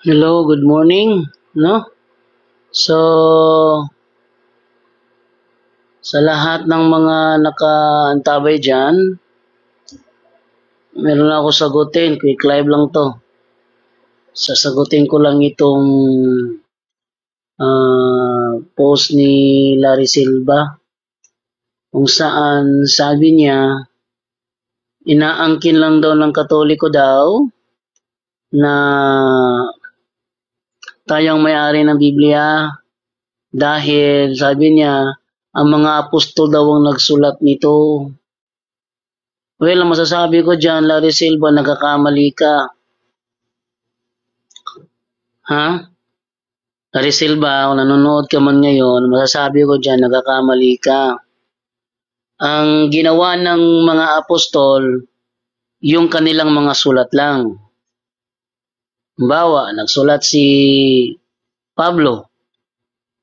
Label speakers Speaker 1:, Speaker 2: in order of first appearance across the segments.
Speaker 1: Hello, good morning, no? So, sa lahat ng mga nakaantabay dyan, meron ako sagutin. Quick live lang to. Sasagutin ko lang itong post ni Larry Silva kung saan sabi niya, inaangkin lang daw ng Katoliko daw na tayong may-ari ng Biblia dahil sabi niya, ang mga apostol daw ang nagsulat nito. Well, ang masasabi ko dyan, Larry Silva, nagkakamali ka. Ha? Larry Silva, kung nanonood ka man ngayon, masasabi ko dyan, nagkakamali ka. Ang ginawa ng mga apostol, yung kanilang mga sulat lang. Halimbawa, nagsulat si Pablo.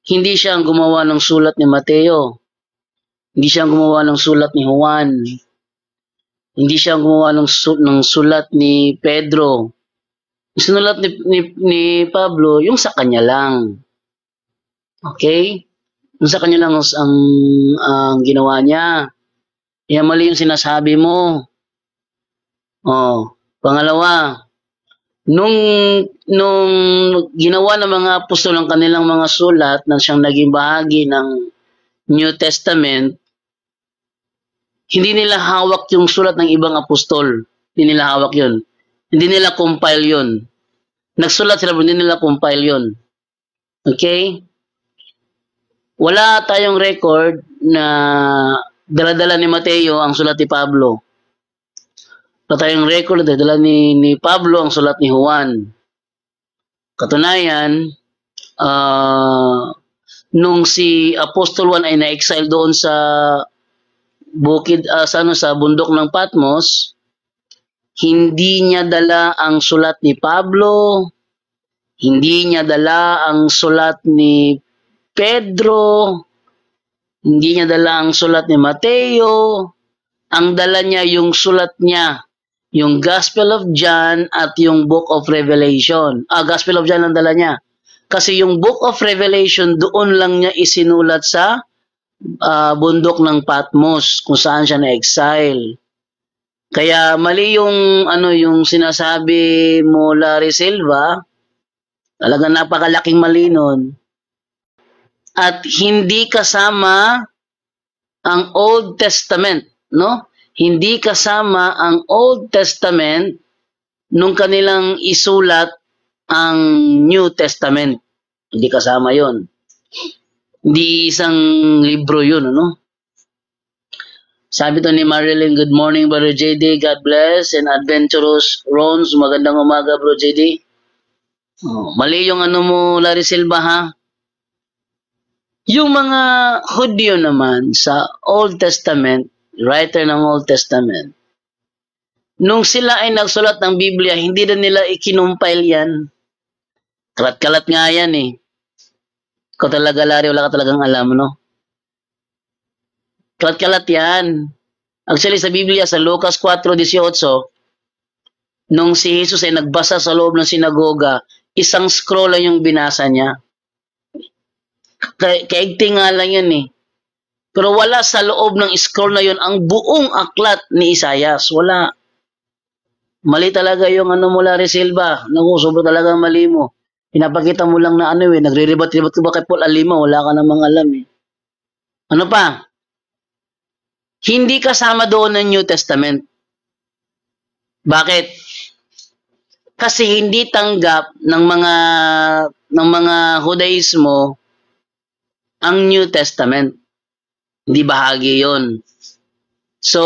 Speaker 1: Hindi siya ang gumawa ng sulat ni Mateo. Hindi siya ang gumawa ng sulat ni Juan. Hindi siya ang gumawa ng sulat ni Pedro. Sinulat ni Pablo, yung sa kanya lang. Okay? Yung sa kanya lang ang ginawa niya. Kaya mali yung sinasabi mo. Pangalawa, nung ginawa ng mga apostol ang kanilang mga sulat na siyang naging bahagi ng New Testament, hindi nila hawak yung sulat ng ibang apostol. Hindi nila hawak yun. Hindi nila compile yun. Nagsulat sila, hindi nila compile yun. Okay? Wala tayong record na dala-dala ni Mateo ang sulat ni Pablo. Wala tayong record na dala ni Pablo ang sulat ni Juan. Katunayan, nung si Apostol Juan ay na-exile doon sa bukid, sa bundok ng Patmos, hindi niya dala ang sulat ni Pablo, hindi niya dala ang sulat ni Pedro, hindi niya dala ang sulat ni Mateo, ang dala niya yung sulat niya, yung Gospel of John at yung Book of Revelation. Gospel of John ang dala niya. Kasi yung Book of Revelation, doon lang niya isinulat sa bundok ng Patmos, kung saan siya na-exile. Kaya mali yung sinasabi mo, Larry Silva, talagang napakalaking mali nun. At hindi kasama ang Old Testament, no? Hindi kasama ang Old Testament nung kanilang isulat ang New Testament. Hindi kasama yon. Hindi isang libro yun, ano? Sabi to ni Marilyn, good morning, Brother JD. God bless. And Adventurous Rons, magandang umaga, Bro JD. Mali yung mo, Larry Silva, ha? Yung mga Hudyo naman sa Old Testament, writer ng Old Testament, nung sila ay nagsulat ng Biblia, hindi na nila ikinumpile yan. Kalat-kalat nga yan eh. Ikaw talaga, Larry, wala ka talagang alam, no? Kalat-kalat yan. Actually, sa Biblia, sa Lucas 4:18, nung si Jesus ay nagbasa sa loob ng sinagoga, isang scroll lang yung binasa niya. Kaigting nga lang yan eh. Pero wala sa loob ng scroll na yun ang buong aklat ni Isaias. Wala. Mali talaga yung mo, Larry Silva. Naku, sobrang talagang mali mo. Pinapakita mo lang na nagre-rebat-rebat ka ba kay Paul Alima? Wala ka namang alam eh. Ano pa? Hindi kasama doon ng New Testament. Bakit? Kasi hindi tanggap ng mga Judaismo ang New Testament. Hindi bahagi yon. So,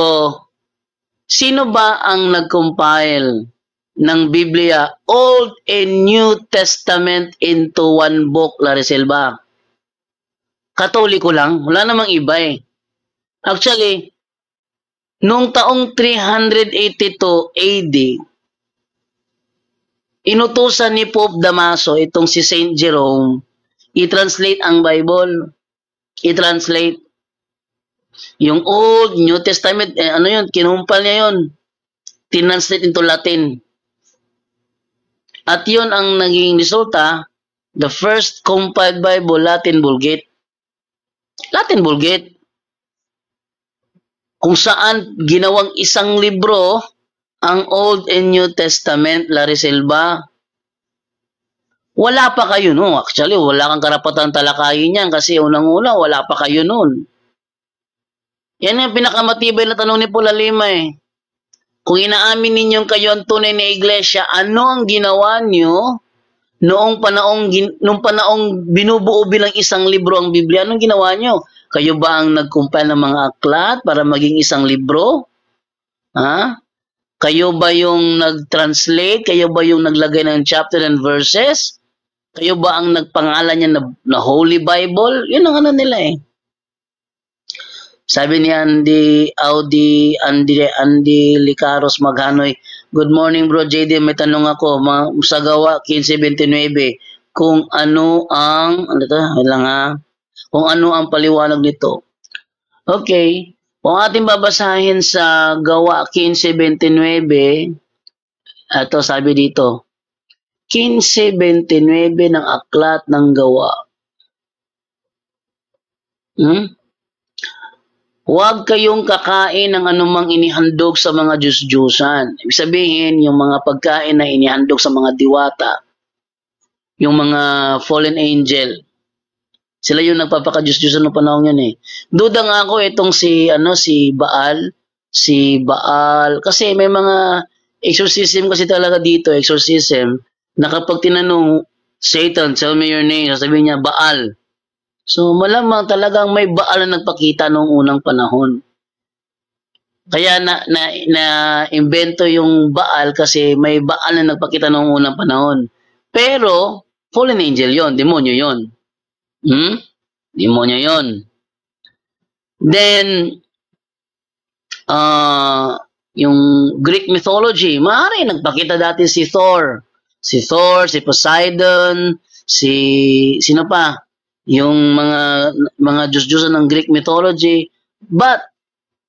Speaker 1: sino ba ang nag-compile ng Biblia, Old and New Testament into one book, Larry Silva? Katoliko lang. Wala namang iba eh. Actually, noong taong 382 AD, inutusan ni Pope Damaso itong si Saint Jerome i-translate ang Bible. I-translate. Yung Old, New Testament, kinumpal niya yun. Tinranslate into Latin. At yun ang naging resulta, the first compiled Bible, Latin Vulgate. Latin Vulgate. Kung saan ginawang isang libro ang Old and New Testament, Larry Silva. Wala pa kayo no. Actually, wala kang karapatan talakayin yan kasi unang-una, wala pa kayo noon. Yan yung pinakamatibay na tanong ni Paul Lima eh. Kung inaamin ninyong kayo ang tunay na iglesia, ano ang ginawa nyo nung panaong binubuo bilang isang libro ang Biblia? Anong ginawa nyo? Kayo ba ang nag-compile ng mga aklat para maging isang libro? Ha? Kayo ba yung nag-translate? Kayo ba yung naglagay ng chapter and verses? Kayo ba ang nagpangalan niya na Holy Bible? Yun ang ano nila eh. Sabi ni Andy Licaros Maghanoy, good morning bro JD, may tanong ako, sa gawa 15:29, kung ano ang, kung ano ang paliwanag nito. Okay, kung ating babasahin sa gawa 15:29, ito sabi dito, 15:29 ng aklat ng gawa. Huwag kayong kakain ng anumang inihandog sa mga Diyos-Diyosan. Ibig sabihin, yung mga pagkain na inihandog sa mga diwata, yung mga fallen angel, sila yung nagpapaka-Diyos-Diyosan ng panahon yun eh. Duda nga ako itong si Baal, kasi may mga exorcism kasi talaga dito, exorcism, na kapag tinanong, Satan, tell me your name, sasabihin niya, Baal. So malamang talagang may Baal na nagpakita noong unang panahon. Kaya na-invento yung Baal kasi may Baal na nagpakita noong unang panahon. Pero fallen angel yon, demonyo yon. Demonyo yon. Then yung Greek mythology, maaari nagpakita dati si Thor, si Poseidon, sino pa? Yung mga Diyos-Diyosan ng Greek mythology, but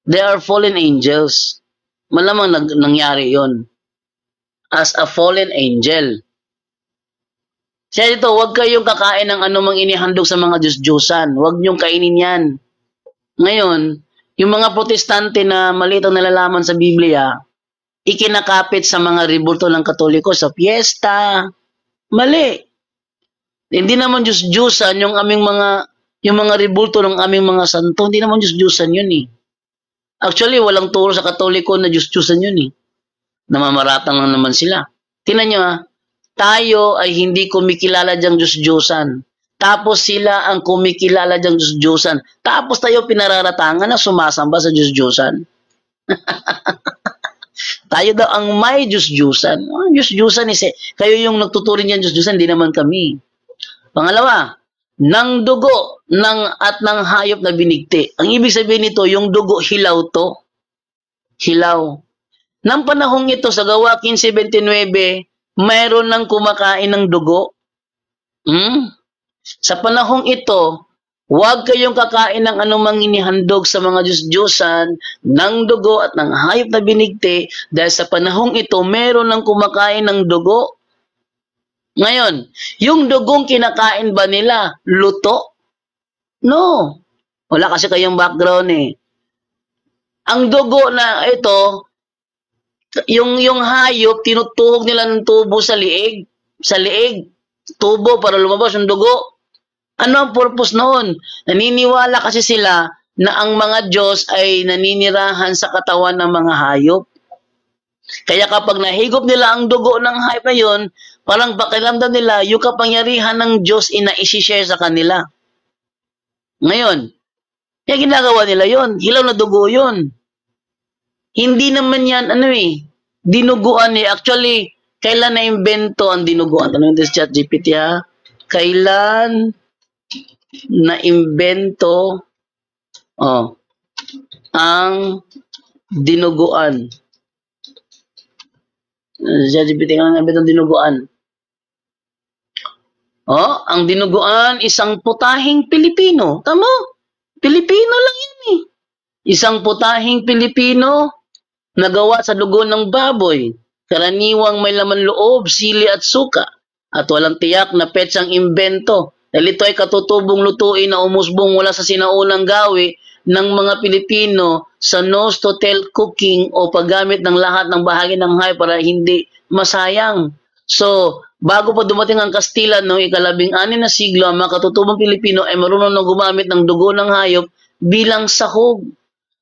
Speaker 1: they are fallen angels. Malamang nangyari yon as a fallen angel. Kaya dito, huwag kayong kakain ng anumang inihandog sa mga Diyos-Diyosan. Huwag niyong kainin yan. Ngayon, yung mga protestante na maliit ang nalalaman sa Biblia, ikinakapit sa mga ribulto ng Katoliko sa piyesta. Mali. Hindi naman Diyos-Diyosan yung mga ribulto ng aming mga santo, hindi naman Diyos-Diyosan yun eh. Actually, walang turo sa Katoliko na Diyos-Diyosan yun eh. Namamaratang lang naman sila. Tingnan nyo tayo ay hindi kumikilala diyang Diyos-Diyosan. Tapos sila ang kumikilala diyang Diyos-Diyosan. Tapos tayo pinararatangan na sumasamba sa Diyos-Diyosan. Tayo daw ang may Diyos-Diyosan. Diyos-Diyosan kayo yung nagtuturing niyan Diyos-Diyosan, hindi naman kami. Pangalawa, ng dugo at ng hayop na binigti. Ang ibig sabihin nito, yung dugo, hilaw to. Hilaw. Nang panahong ito, sa gawa 15:29, mayroon nang kumakain ng dugo. Sa panahong ito, huwag kayong kakain ng anumang inihandog sa mga Diyos-Diyosan, ng dugo at ng hayop na binigti, dahil sa panahong ito, mayroon nang kumakain ng dugo. Ngayon, yung dugong kinakain ba nila, luto? No. Wala kasi kayong background eh. Ang dugo na ito, yung hayop, tinutuhog nila ng tubo sa liig. Tubo para lumabas yung dugo. Ano ang purpose noon? Naniniwala kasi sila na ang mga Diyos ay naninirahan sa katawan ng mga hayop. Kaya kapag nahigop nila ang dugo ng hayop na yun, parang pakiramdam nila yung kapangyarihan ng Diyos ina-share sa kanila. Ngayon, kaya ginagawa nila yon, hilaw na dugo yon. Hindi naman yan, dinuguan eh. Actually, kailan na-invento ang dinuguan? Tanong this chat GPT ha? Kailan na-invento ang dinuguan? Chat GPT nga na-invento ang dinuguan. Ang dinuguan, isang putahing Pilipino. Tama? Pilipino lang yan eh. Isang putahing Pilipino nagawa sa dugo ng baboy. karaniwang may laman loob, sili at suka, at walang tiyak na petsang imbento. Dahil ito ay katutubong lutuin na umusbong mula sa sinaunang gawi ng mga Pilipino sa nose to tail cooking o paggamit ng lahat ng bahagi ng hayop para hindi masayang. So, bago pa dumating ang Kastila noong ika-16 na siglo, ang mga katutubong Pilipino ay marunong na gumamit ng dugo ng hayop bilang sahog.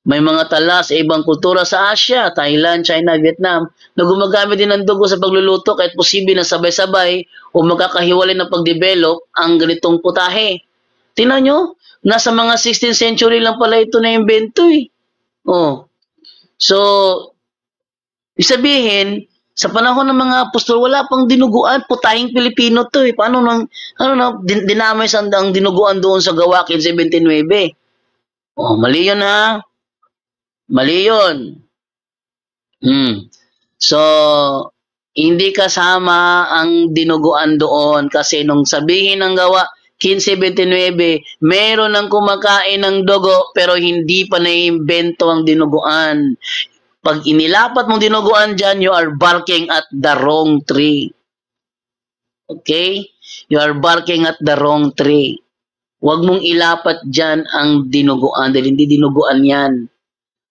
Speaker 1: May mga tala sa ibang kultura sa Asia, Thailand, China, Vietnam na gumagamit din ng dugo sa pagluluto kahit posible na sabay-sabay o magkakahiwalay na pag-develop ang ganitong putahe. Tingnan nyo, nasa mga 16th century lang pala ito na imbento eh. Oh. So, isabihin, sa panahon ng mga apostol, wala pang dinuguan, putahing Pilipino to eh. Paano dinamay sa ang dinuguan doon sa Gawain 17:9? Oh, mali yun ha. Mali yun. So, hindi kasama ang dinuguan doon kasi nung sabihin ng Gawa 15:29, meron ng kumakain ng dugo pero hindi pa naimbento ang dinuguan. Pag inilapat mong dinuguan dyan, you are barking at the wrong tree. Okay? You are barking at the wrong tree. Huwag mong ilapat dyan ang dinuguan dahil hindi dinuguan yan.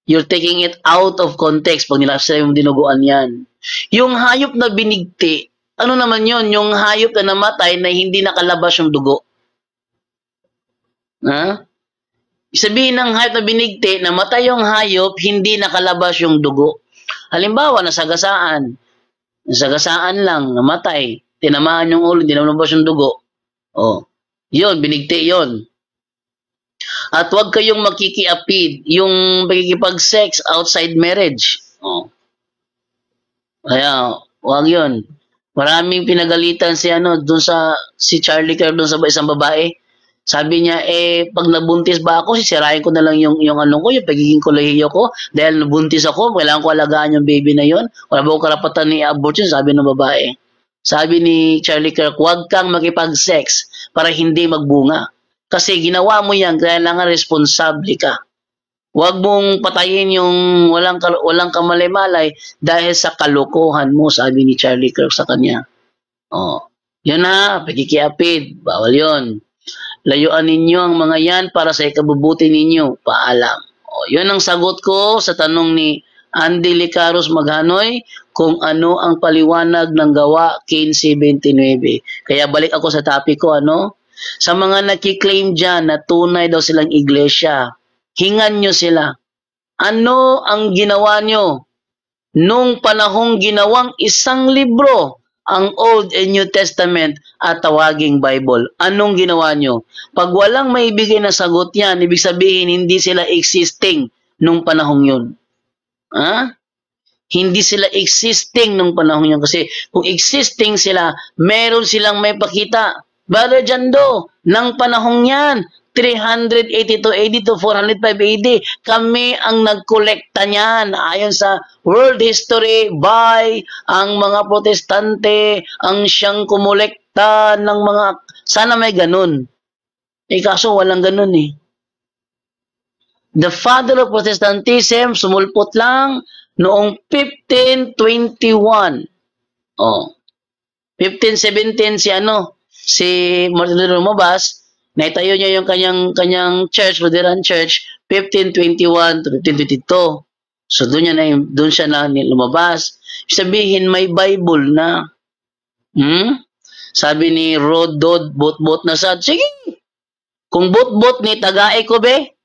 Speaker 1: You're taking it out of context pag nilasa yung dinuguan yan. Yung hayop na binigti, ano naman yon? Yung hayop na namatay na hindi nakalabas yung dugo. Ha? Sabihin ng hayop na binigti, namatay yung hayop, hindi nakalabas yung dugo. Halimbawa, nasagasaan. Nasagasaan lang, namatay. Tinamaan yung ulo, hindi nakalabas yung dugo. Oh, yun, binigti yun. At huwag kayong makikiapid, yung makikipag-sex outside marriage. Oh. Kaya, huwag yun. Maraming pinagalitan si si Charlie Kirk doon sa isang babae. Sabi niya, pag nabuntis ba ako, sisirain ko na lang yung yung pagiging kolehiyo ko. Dahil nabuntis ako, kailangan ko alagaan yung baby na yon. Wala ba ko karapatan ni abort yun, sabi ng babae. Sabi ni Charlie Kirk, huwag kang makipag-sex para hindi magbunga. Kasi ginawa mo yan, kailangan responsable ka. Huwag mong patayin yung walang kamalay-malay dahil sa kalokohan mo, sabi ni Charlie Kirk sa kanya. Oh, yun na, pakikiapid, bawal yun. Layuan ninyo ang mga yan para sa ikabubuti ninyo, paalam. O, yun ang sagot ko sa tanong ni Andy Licaros Maghanoy kung ano ang paliwanag ng Gawa 15:29. Kaya balik ako sa topic ko, sa mga nakiklaim dyan na tunay daw silang iglesia, hingan nyo sila. Ano ang ginawa nyo? Nung panahong ginawang isang libro, ang Old and New Testament at tawaging Bible. Anong ginawa nyo? Pag walang maibigay na sagot yan, ibig sabihin hindi sila existing nung panahong yun. Ha? Hindi sila existing nung panahon yun. Kasi kung existing sila, meron silang may pakita. Brother Jando, ng panahong yan, 382 AD to 405 AD, kami ang nagkolekta niyan ayon sa world history by ang mga protestante, ang siyang kumolekta ng mga, sana may ganun. Kaso walang ganun eh. The father of Protestantism, sumulpot lang noong 1521. Oh. 1517 si Martin Luther lumabas, naitayo niya yung kanyang church, Lutheran Church, 1521 to 1522. So doon siya na lumabas. Sabihin may Bible na. Sabi ni Rodod, bot-bot na sad. Sige. Kung bot-bot ni tagaay ko be,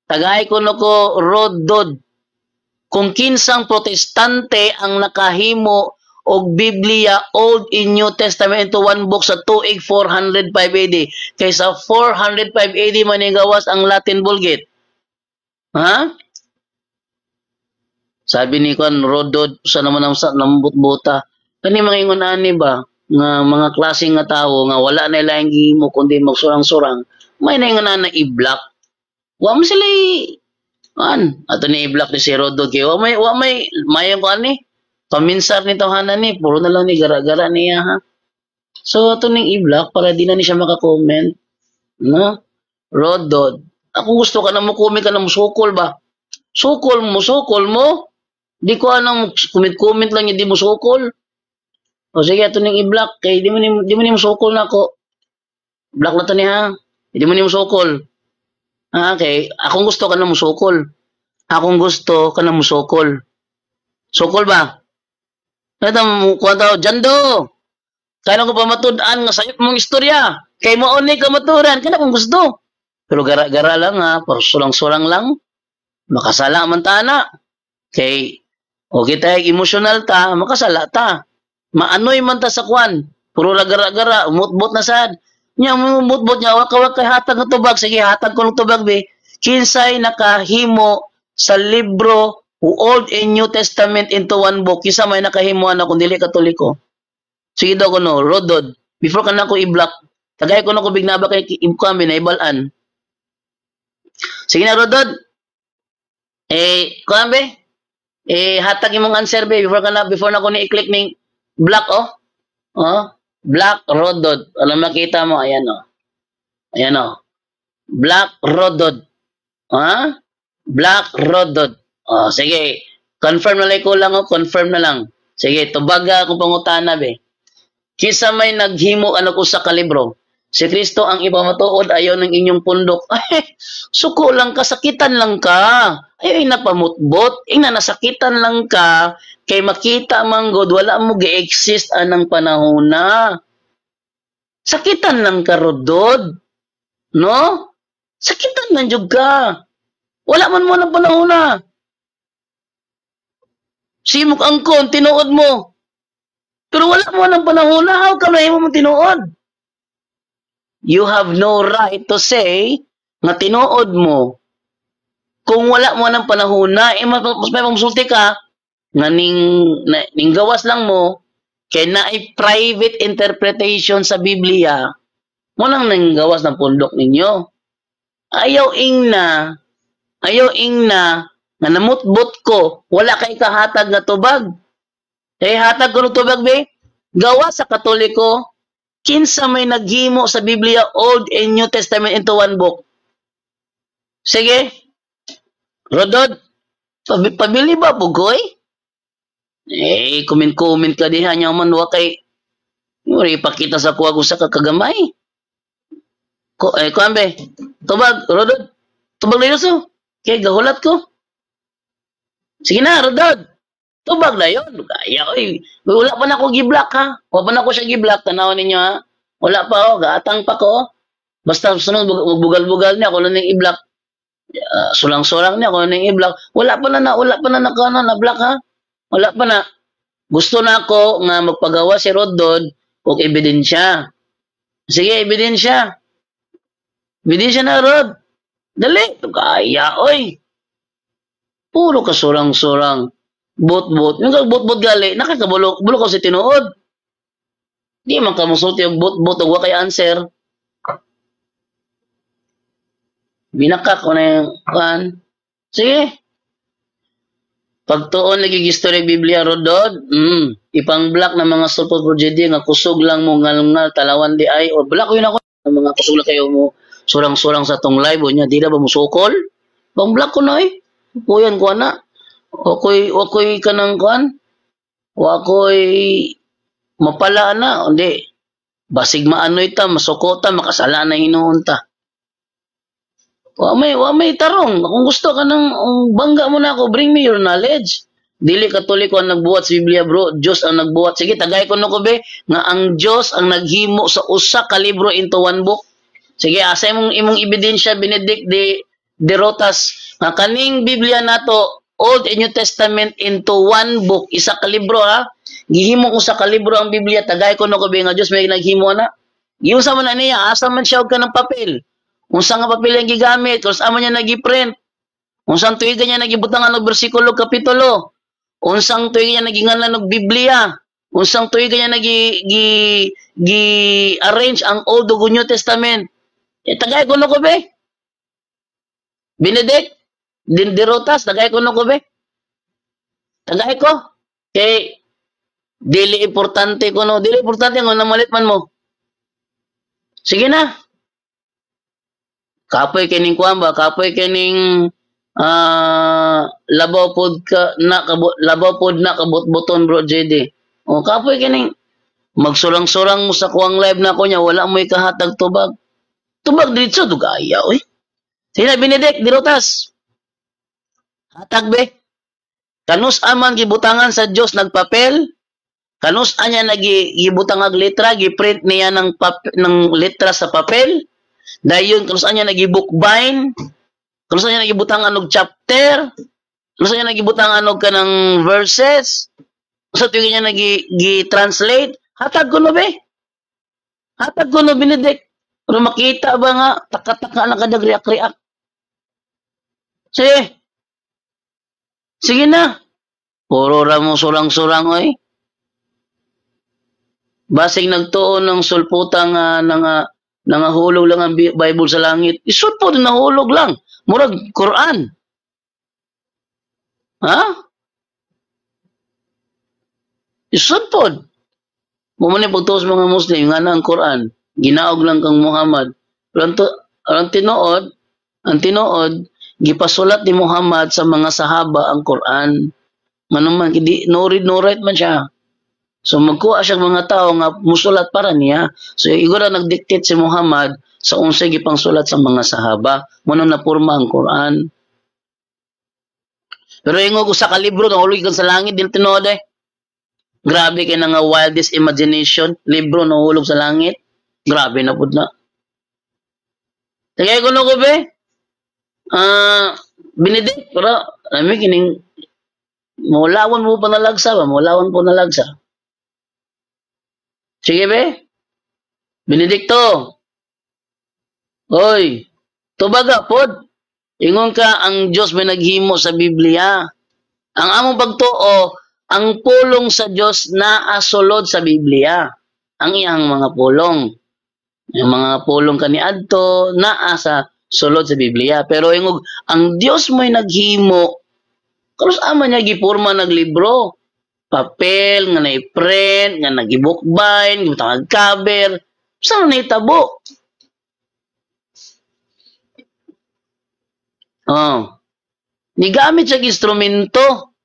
Speaker 1: tagay ko ko Rodod. Kung kinsang protestante ang nakahimo og Biblia Old and New Testament into one book sa tuig 405 AD kaysa 405 AD manigawas ang Latin Vulgate. Ha? Sabi ni Juan Rodod sa naman ang nambutbuta. Kani mga ingon ani ba nga mga klaseng nga tawo nga wala na ilang gihimo kundi magsurang-surang, may naingon na i-block. Wa mo sila ato ni i-block ni si Rodod kay wa may mayong ko ani paminsar ni tawhanan ni, puro na lang ni gara-gara niya ha. So ato ning i-block para di na ni siya maka-comment. No? Rodod. Ako gusto ka na mo comment ka na mo sukol ba? Sukol mo. Di ko anong comment-comment lang niya, di mo sukol. O sige, ato ning i-block. Kay di mo ni mo sukol na ako. Block na to niya. Di mo ni mo sukol. Ah, okay. Akong gusto ka na mo sukol. Akong gusto ka na mo sukol. Sukol ba? Ito mo, kuha tao, Jando. Kaya ko pa matudan nga sayot mong istorya. Kay mo ni ka maturan. Kaya kung gusto. Pero gara-gara lang ha. Pero sulang-sulang lang. Makasala man ta na. Kay, o kita emotional ta, makasala ta. Maanoy man ta sa kwan. Puro la gara-gara, umutbot na sad. Nya umutbot nya wak kay hatag ng tubag, sige hatag ko ng tubag be. Kinsay nakahimo sa libro Old and New Testament into one book. Kisa may nakahimo na kung dili Katoliko. Sige daw ko no, Rodod. Before ka na ko i-block. Tagay ko na ko bignaba kay kami na ibalan. Sige na Rodod. Kuan be? Hatag imong answer be before na ko ni i-click ning block oh. Oh, Black Rodod. Alam makita mo, ayan o. Ayan o. Black Rodod. Ha? Black Rodod. O, sige. Confirm na lang ko lang o. Confirm na lang. Sige, tubaga kung pangutana be. Kisa may naghimo ano ko sa kalibro. Si Kristo ang ipamatuod ayaw ng inyong pundok. Ay, suko lang ka, sakitan lang ka. Ay, napamutbot. Ina, nasakitan lang ka. Kay makita manggod, wala mo ga-exist anang panahon na. Sakitan lang ka, Rodod. No? Sakitan lang juga. Wala man mo ng panahon na. Simok angkon, tinuod mo. Pero wala mo ng panahon na. How come na mo tinuod? You have no right to say nga tinuod mo. Kung wala mo ng panahon na, mas may pamsulti ka, nga ning gawas lang mo, kaya na private interpretation sa Biblia, mo lang nang gawas ng pundok ninyo. Ayaw ing na, nga namutbot ko, wala kay kahatag na tubag. Kaya hatag ko ng tubag, be, gawas sa Katoliko, kinsa may naghimo sa Biblia, Old and New Testament into one book. Sige, Rodod, pabili ba, Pugoy? Comment ka diha niya man wa kay ipakita sa kuha ko sa kakagamay. Kuambe, tubag, Rodod. Tubag na yuso. Kaya gahulat ko. Sige na, Rodod. Tubag na yun. Kaya, wala pa na ako gi-block ha. Wala pa na ako siya gi-block. Tanaw ninyo ha. Wala pa oh, gaatang pa ko. Basta sunod, magbugal-bugal niya. Kung ano nang i-block. Sulang-sulang niya. Kung ano nang i-block. Wala pa na na-block ha. Wala pa na. Gusto na ako nga magpagawa si Rodod o ebidensya. Sige, ebidensya. Ebidensya na, Rod. Dali. Kaya, oy. Puro ka surang-surang. Bot-bot. Yung bot-bot gali, nakakabulo ko si tinuod. Di man ka musulti yung bot-bot o wakay answer. Binakak ko na yung kan. Sige. Pagtuon nagig-history Biblia Rodod, ipang-block ng mga sulpot projedi nga kusog lang mo ngalungal talawan di ay o block yun ako ng mga kusog lang kayo mo surang-surang sa tong live nya di na ba mo sukol? Pang-block ko na Kuyan ko na. Wakoy kanang kuan. Wakoy mapala na hindi. Basig maanoy ta, masukota, makasala na hinuon ta. Wa may tarong. Kung gusto ka ng bangga mo na ako, bring me your knowledge. Dili Katoliko ang nagbuhat sa Biblia, bro. Diyos ang nagbuhat. Sige, tagay ko no ko be, nga ang Diyos ang naghimo sa usa ka libro into one book. Sige, asa imong ebidensya, Benedict de Rotas, nga kaning Biblia nato, Old and New Testament into one book, isa ka libro ha. Gihimo ko sa kalibro ang Biblia, tagay ko no ko be, nga Diyos may naghimo na. Giusa man na niya, asa man siya og kanang papel. Unsa nga papel ang gigamit, kung saan man niya nagi-print, unsang tuigan niya nagibutangan og bersikulo kapitulo, unsang tuigan niya naginganlan og Biblia, unsang tuigan niya arrange ang Old ug New Testament. Tagay ko no ko be. Benedict, de Rotas, tagay ko no ko be. Tagay ko. Kay dili importante ko no, dili importante ngo namalit man mo. Sige na. Kapoy kining kuan ba? Kapoy kining Labaw pod ka na labaw pod na kabot-boton bro JD. O kapoy kining magsurang-surang mo sa kuwang live na ko niya wala mo'y kahatag tubag. Tubag diretso dugaya oy. Sina Benedict Dirotas. Hatag be. Kanus aman gibutangan sa Dios nagpapel. Kanus anya nagibutang ag letra, giprint niya ng letra sa papel. Dayon kanus anya nagibukbind. Kanus anya nagibutangan og chapter. Kanus anya nagibutangan og kanang verses. Sa tuig niya gi-translate. Hatag ko no be. Hatag ko no Benedict. Pero makita ba nga taka-taka na kadag riak-riak. Sige. Sige na. Puro ra mo surang-surang oy. Basig nagtuon ng sulputang nangahulog lang ang Bible sa langit. Isud po nahulog lang. Murag Quran. Ha? Isud po. Mumuni pagtuos mga Muslim nga na ang Quran. Ginaog lang kang Muhammad. Pero ang tinuod, gipasulat ni Muhammad sa mga sahaba ang Quran. Manuman, no read, no write man siya. So magkuha siya mga tao nga musulat para niya. So igura nagdictate si Muhammad sa unsay gipang sulat sa mga sahaba. Muna na porma ang Quran. Pero ingog usa ka libro nahulog kan sa langit din tinuod eh. Grabe kay nga wildest imagination, libro nahulog sa langit. Grabe na pud na. Tagay ko no ko be. Benedict, pero nami kining mulawan mo pa nalagsa ba? Mulawan po nalagsa. Sige be. Benedicto. Hoy. Tubaga pod. Ingon ka ang Dios may naghimo sa Biblia. Ang among pagtuo, ang pulong sa Dios naa sulod sa Biblia. Ang iyang mga pulong. Yung mga pulong kaniadto naa sa sulod sa Biblia. Pero ingog ang Dios may naghimo. Kanus ama niya gipurma naglibro. Papel, nga na-print, nga nagibukbain, gibutang cover. Saan na itabo? Oh. Nigamit siya instrumento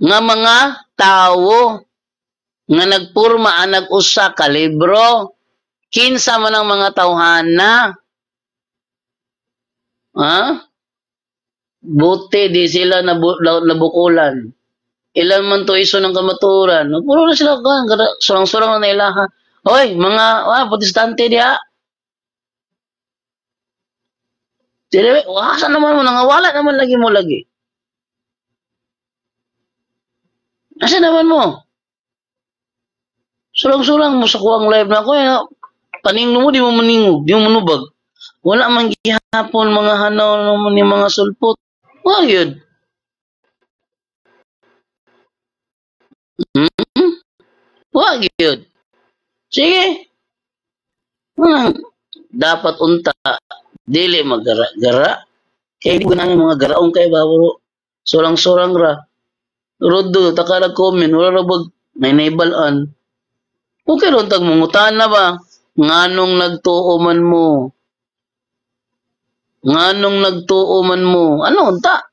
Speaker 1: nga mga tao nga nagpurma nag-usa ka libro. Kinsa man ang mga tawhana. Ha? Buti di sila nabukulan. Ilan man to iso ng kamaturan. Puro na sila kan, surang-surang na ilaha. Hoy, mga protestante diha. Dire, asa naman mo nangawala naman lagi mo lagi. Asa naman mo? Surang-surang mo sa kuwang live na ko. Paningno mo, di mo maningog, di mo manubag. Wala man gihapon mga hanaw naman ni mga sulpot. Wala yun. Wag yun. Sige. Dapat unta. Dili magara-gara. Kaya di ko na mga garaong kay baburo. Surang-surang ra. Rodo, takalag komen. Wala rabag. May naibalaan. Okay ron, tag mangutan na ba? Nganong nagtuo man mo? Nganong nagtuo man mo? Ano unta?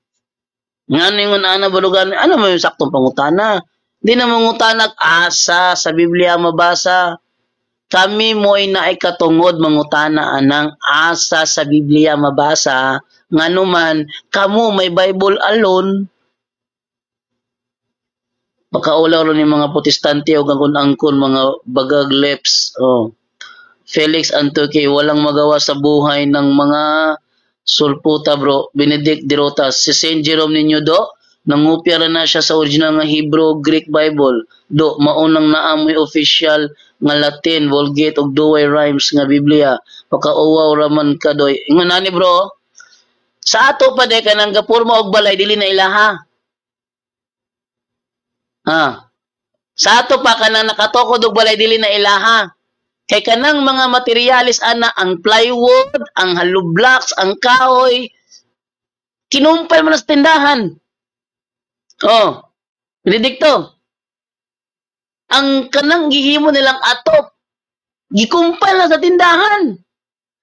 Speaker 1: Nganong ana balugan? Ano mo yung saktong pangutana? Di na mangutanag asa sa Biblia mabasa. Kami mo ay naikatungod mangutana anang asa sa Biblia mabasa. Nganuman, kamo may Bible alone. Pakaulaw ron ni mga protestante o angkon mga bagag lips. Oh. Felix Antoque, walang magawa sa buhay ng mga sulputa bro. Benedict Dirotas, si Saint Jerome ninyo do, nangupya na siya sa original nga Hebrew Greek Bible. Do, maunang naamoy official nga Latin, Vulgate ug duway rhymes nga Biblia. Pakauwaw raman ka doy. Ingon nani bro, sa ato pa de kanang gapurma og balay dili na ilaha. Sa ato pa kanang nakatukod og balay dili na ilaha. Kay kanang mga materialis ana ang plywood, ang hollow blocks, ang kahoy kinumpay man sa tindahan. Oh, Benedicto. Ang kanang gihimo nilang atop gikumpay na sa tindahan.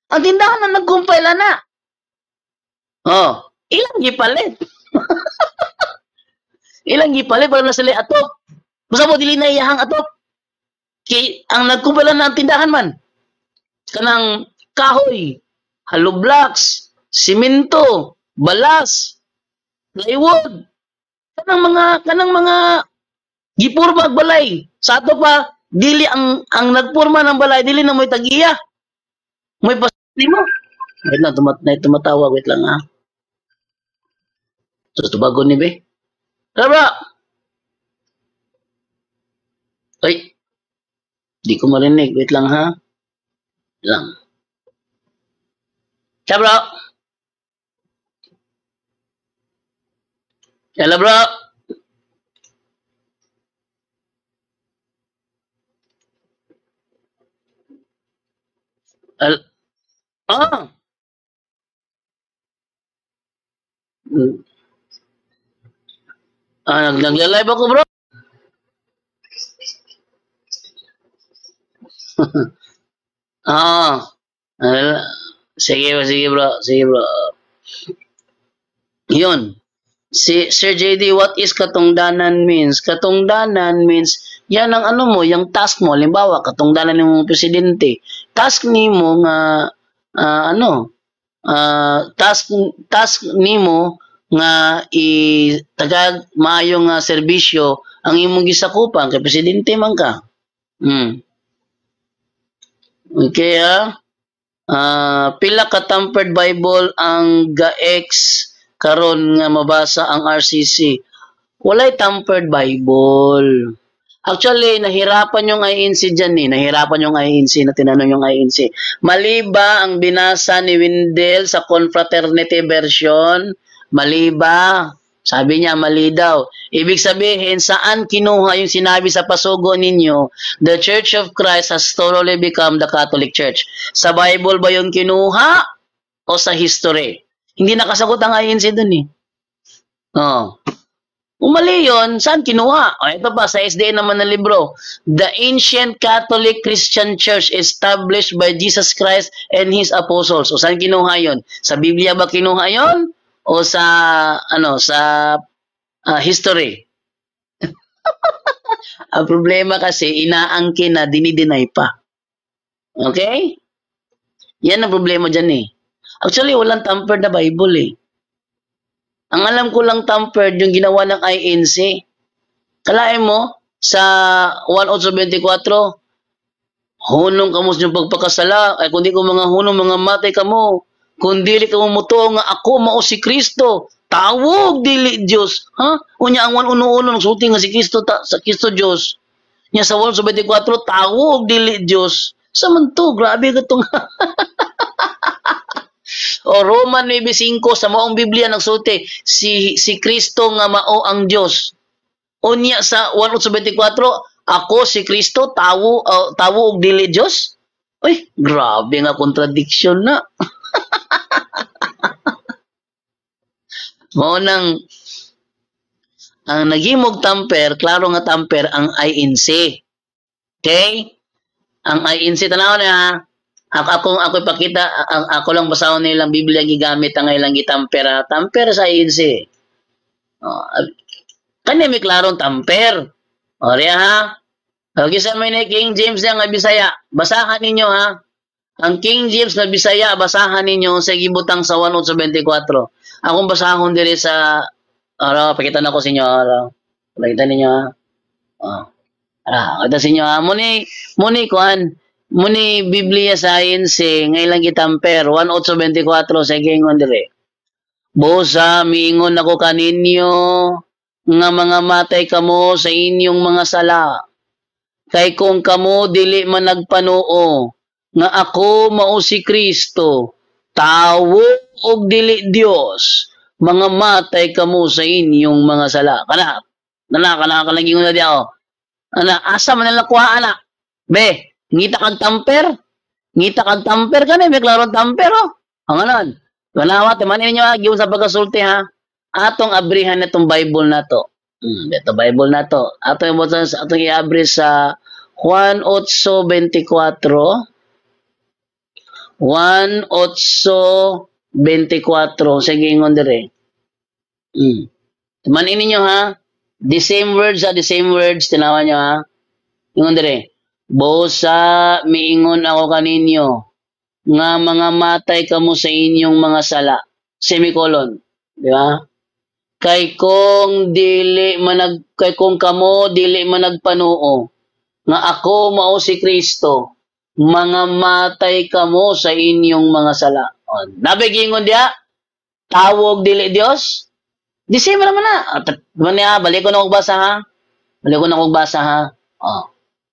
Speaker 1: Ang tindahan na nagkumpay na. Oh, ilang gipalit. Ilang gipalit para na sila atok. Basta mo dili na iyahang atok. Kay ang nagkumpala na ang tindahan man. Kanang kahoy, hollow blocks, simento, balas, plywood. Kanang mga gipurma og balay. Sa ato pa dili ang nagpurma ng balay dili na mo'y tagiya. Mo'y pasli mo. Wait lang, tumatawag. Wait lang ha. So, tubagon ni be. Bro! Ay, di ko marinig. Wait lang ha. Wait lang. Siya bro! Hello bro! Al ah! Hmm. Nagla-live ako bro. Ah. Sige bro. Sige bro. Yun. Si Sir JD, what is katungdanan means? Katungdanan means, yan ang ano mo, yung task mo. Halimbawa, katungdanan ng presidente. Task nimo nga, ano, task nimo nga tagag maayo nga serbisyo ang imong gisakupan kay presidente man ka. Okay pila ka tampered Bible ang ga-ex karon nga mabasa ang RCC. Walay tampered Bible. Actually, nahirapan yung INC dyan eh. Nahirapan yung INC na tinanong yung INC. Mali ba ang binasa ni Windel sa confraternity version? Mali ba? Sabi niya, mali daw. Ibig sabihin, saan kinuha yung sinabi sa pasugo ninyo, the Church of Christ has thoroughly become the Catholic Church? Sa Bible ba yung kinuha o sa history? Hindi nakasagot ang INC dun eh. Oh. Umali yun, saan kinuha? O, ito pa, sa SDN naman na libro. The ancient Catholic Christian Church established by Jesus Christ and His apostles. O, saan kinuha yun? Sa Biblia ba kinuha yun? O sa, history? Ang problema kasi, inaangkin na, dinideny pa. Okay? Yan ang problema dyan eh. Actually, walang tampered na Bible eh. Ang alam ko lang tampered yung ginawa ng INC. Kalain mo, sa 1824, hunong kamos yung pagpakasala, ay kundi ko mga hunong, mga matay kamo, kundi ka mo muto nga ako mao si Kristo, tawog dili Diyos. Ha? Unya ang 1:1 nagsulti nga si Kristo, sa Kristo Diyos. Nya sa 1824, tawog dili Diyos. Samanto, grabe ka itong o Roman 9:5 sa maong Biblia nagsulti si Kristo nga mao ang Dios. Unya sa 1824 ako si Kristo tawo og dili Dios. Uy, grabe nga contradiction na. Mao nang ang naghimog tamper, klaro nga tamper ang INC. Okay? Ang INC tanaw na ako ipakita, ako lang basahon nilang Biblia gigamit ang ilang gitamper. Tamper sa INC. Kanya may klarong tamper. O riya ha. Okay sa may King James nga Bisaya. Basahan ninyo ha. Ang King James na Bisaya, basahan ninyo sa gibutang sa 1824. Akong basahon diri sa pakita na ko sa inyo. Pakita ninyo ha. Kita sa inyo ha. Muni kuan. Muni Biblia Science ngay lang gitamper 1824 sa gingon dire. Bosa miingon ako kaninyo nga mga matay kamo sa inyong mga sala. Kay kung kamo dili man nagpanuo nga ako mao si Kristo, tawo og dili Dios, mga matay kamo sa inyong mga sala. Kana gingon na diao. Asa man nila kuha ana? Be, ngita kag tamper? Ngita kag tamper ka na, may klarong tamper Ang anon. Wala manin ninyo giun sa pagkasulti ha. Atong abrihan natong Bible na to. Ito Bible na to. Atong i-abri sa Juan 8:24. 1:8:24. 24. Sige, ingon dire. Tumanin ninyo ha. The same words ha, the same words. Tinawa nyo ha. Ingon dire. Bosa, miingon ako kaninyo, nga mga matay kamo sa inyong mga sala. Semicolon. Di ba? Kay kung kamo dili managpanuo, nga ako mao si Kristo, mga matay kamo sa inyong mga sala. Nabigingon diya, tawog dili Dios. Di same naman na. Balik ko na kong basa ha. Balik ko na kong basa ha.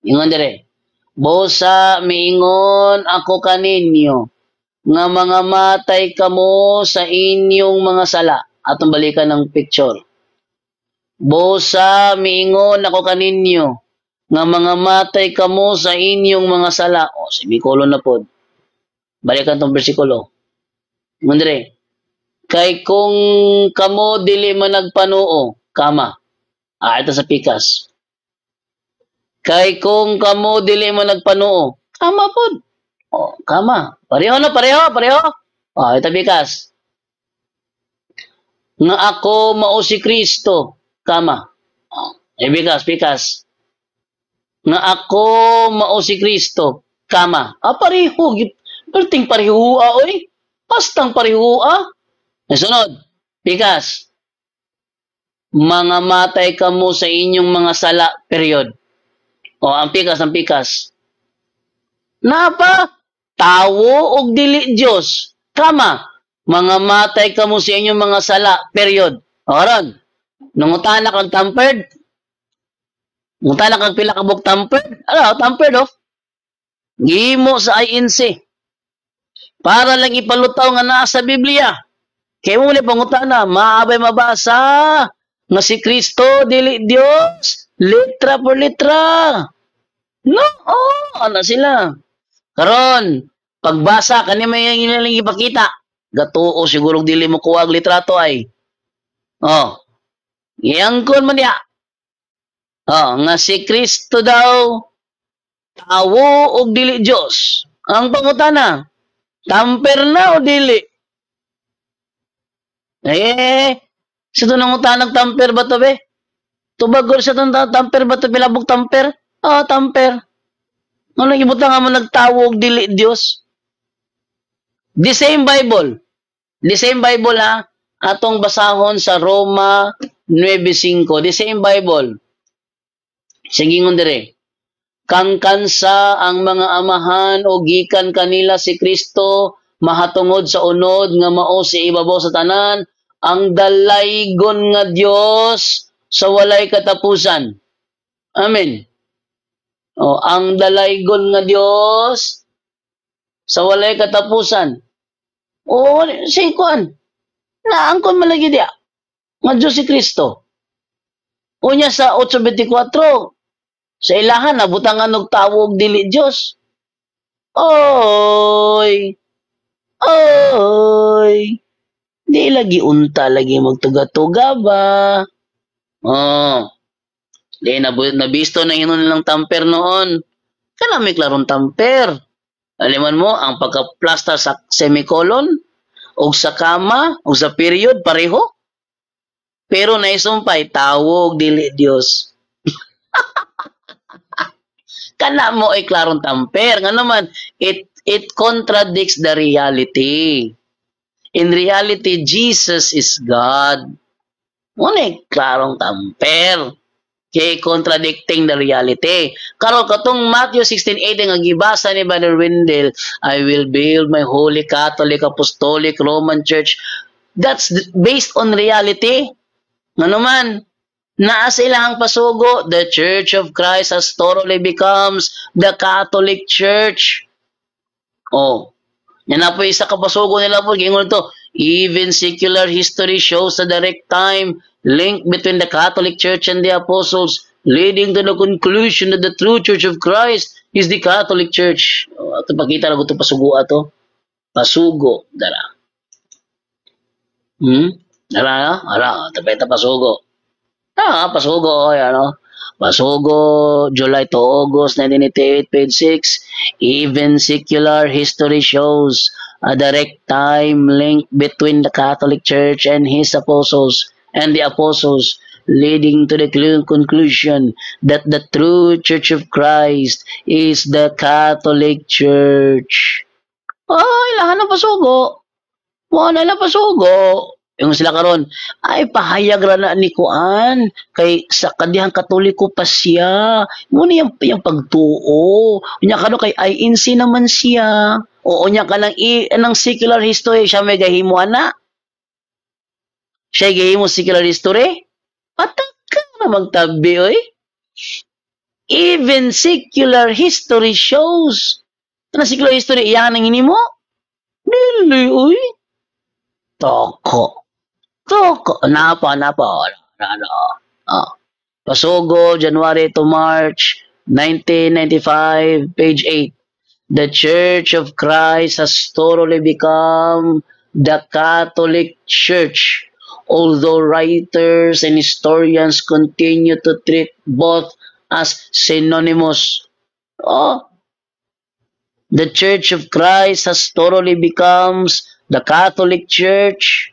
Speaker 1: Ingon dire. Bosa miingon ako kaninyo, nga mga matay kamo sa inyong mga sala. Atong balikan ng picture. Bosa miingon ako kaninyo, nga mga matay kamo sa inyong mga sala. Semicolon na pod. Balikan tong bersikulo. Ingon dire. Kay kung kamo dili man nagpanuo, kama. Ito sa pikas. Kay kung kamo dili man nagpanuo, kama pod. Kama. Pareho na, pareho. Ito pikas. Nga ako mao si Kristo, kama. Pikas. Nga ako mao si Kristo, kama. Pareho. Perting pareho, oy. Pastang pareho, Nasunod, pikas. Mga matay kamo sa inyong mga sala, period. Ang pikas. Napa? Tawo og dili Dios. Kama. Mga matay kamo sa inyong mga sala, period. Oron. Nangutana kang tampered. Nangutana kang pila kabuk tampered. Tampered Gimo sa INC. Para lang ipalutaw nga naa sa Biblia. Kaya mo ulit pangutana, maabay mabasa nga si Kristo, dili Dios, litra por litra. No, ano sila. Karon, pagbasa, kani may nilang ipakita. Gatuo, siguro dili mo kuwag litrato ay. Iyangkon man niya. Nga si Kristo daw, tawo og dili Dios. Ang pangutana, tamper na o dili? Sa ito nang utanag tamper ba to be? Tubagor sa ito tamper ba to? Pilabog tamper? Tamper. Ano ibuta nga mo nagtawog dili Diyos? The same Bible. The same Bible atong basahon sa Roma 9:5. The same Bible. Sige ngon dire. Kang kansa ang mga amahan o gikan kanila si Kristo mahatungod sa unod nga mao si ibabaw sa tanan, ang dalaygon nga Dios sa walay katapusan. Amen. Ang dalaygon nga Dios sa walay katapusan. Say kuan. Naangkon man lagi dia. Nga Dios si Kristo. Unya sa 8:24 sa ilahan nabutangan og tawog dili Dios. Oy. Di lagi unta lagi magtuga-tuga ba? Di nabisto na hinon nilang tamper noon. Kana may klarong tamper. Aliman mo, ang pagka-plaster sa semicolon, o sa kama, o sa period, pareho. Pero naisumpay, tawog dili Dios. Kana mo ay klarong tamper. Nga naman, it contradicts the reality. In reality, Jesus is God. Ngunit, klarong tamper. Kaya contradicting the reality. Karon katong Matthew 16:8 nga gibasa ni Brother Wendell, I will build my holy Catholic, Apostolic, Roman Church. That's based on reality. Nga naman, naa sa ilahang pasugo, the Church of Christ has totally becomes the Catholic Church. Yan na po isa kapasugo nila po. Gingon to, even secular history shows a direct time link between the Catholic Church and the Apostles, leading to the conclusion that the true Church of Christ is the Catholic Church. Ito pakita na ko ito pasugo ato. Pasugo. Dara. Dara. Tapeta pasugo. Pasugo. Pasugo, July to August 1988, page 6. Even secular history shows a direct time link between the Catholic Church and the apostles, leading to the conclusion that the true Church of Christ is the Catholic Church. Oh, ilahan na pasugo. Wala na pasugo. Yung sila karon ay pahayag ra na ni kuan kay sa kadihang Katoliko pa siya. Mo yung pagtuo. Unya kano kay INC naman siya. O unya ka lang anang secular history siya may gahimo ana. Siya gahimo secular history. Patak ka na magtabi oy. Even secular history shows. Na secular history iyan ang hinimo? Dili oy. Toko. Napa. Pasugo, January to March 1995, page 8. The Church of Christ has thoroughly become the Catholic Church, although writers and historians continue to treat both as synonymous. Oh, the Church of Christ has thoroughly becomes the Catholic Church.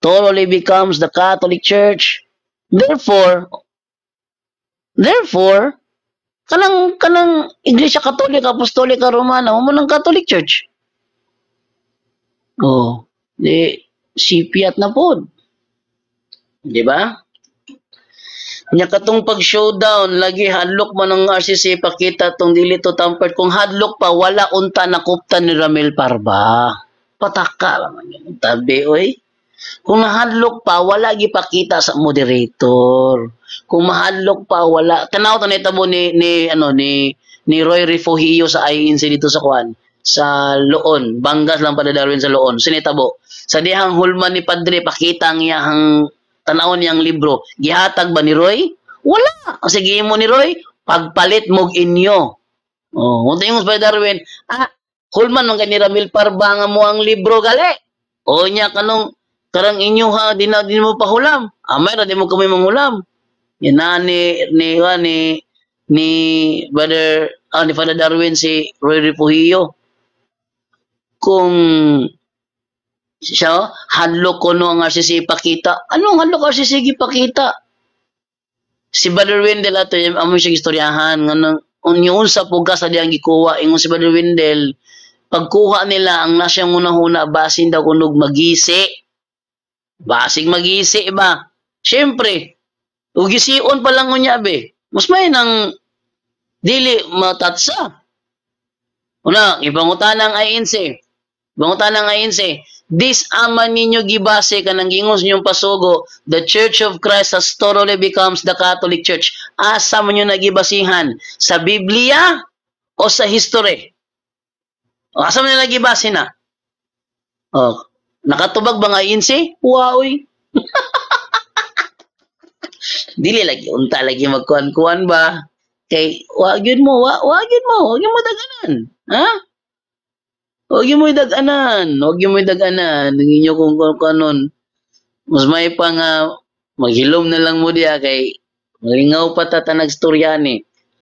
Speaker 1: Thoroughly becomes the Catholic Church. Therefore, kanang Iglesia Katolika, Apostolika Romana, mo ng Catholic Church. Oh, di sipiat na pod. Di ba? Nya katong pag-showdown lagi hadlok man ng RCC pakita tong dili to tampered kung hadlok pa wala unta nakuptan ni Ramil Parba. Pataka lang yan. Tabi oy. Kung nahadlok pa, wala gipakita sa moderator. Kung mahadlok pa, wala. Tanaw to nitabo ni Roy Refugio sa INC dito sa Kuan. Sa Loon. Bangas lang pala Darwin sa Loon. Sinitabo. Sa dihang hulman ni Padre, pakita ang iyang tanawon niyang libro. Gihatag ba ni Roy? Wala. Sige mo ni Roy, pagpalit mog inyo. Oh, unta yung sa Darwin, hulman man ni Ramil Parba nga mo ang libro gali. O nya kanong karang inyo ha, di mo pahulam. Amay na di mo kami mangulam. Yan na ni Father Darwin si Roy Refugio. Kung siya, hadlok ko no ang RCC ipakita. Anong hadlok RCC ipakita? Si Father Wendell ato, amo siya istoryahan. Unyon sa puga sa diyang gikuha. Ingon si Father Wendell, pagkuha nila ang nasyang unahuna, basin daw kunog magisi. Basig mag-isi ba? Siyempre, ugisiun pa lang ngunya be. Mas may nang dili matatsa. Una, ipangutan ng INC. Ipangutan ng INC. This aman ninyo gibase ka ng gingos ninyong pasugo, the Church of Christ has thoroughly becomes the Catholic Church. Asa mo nyo nagibasihan? Sa Biblia o sa history? O, asa mo nyo nagibase na? O, nakatubag ba nga INC? Waoy. Dili lagi, unta lagi magkuhan-kuhan ba? Kay, wag yun mo daganan. Ha? Wag yun mo daganan. Ang inyo kung kanon. Mas may pa nga, maghilom na lang mo diya kay malingaw pa tatanag storyani.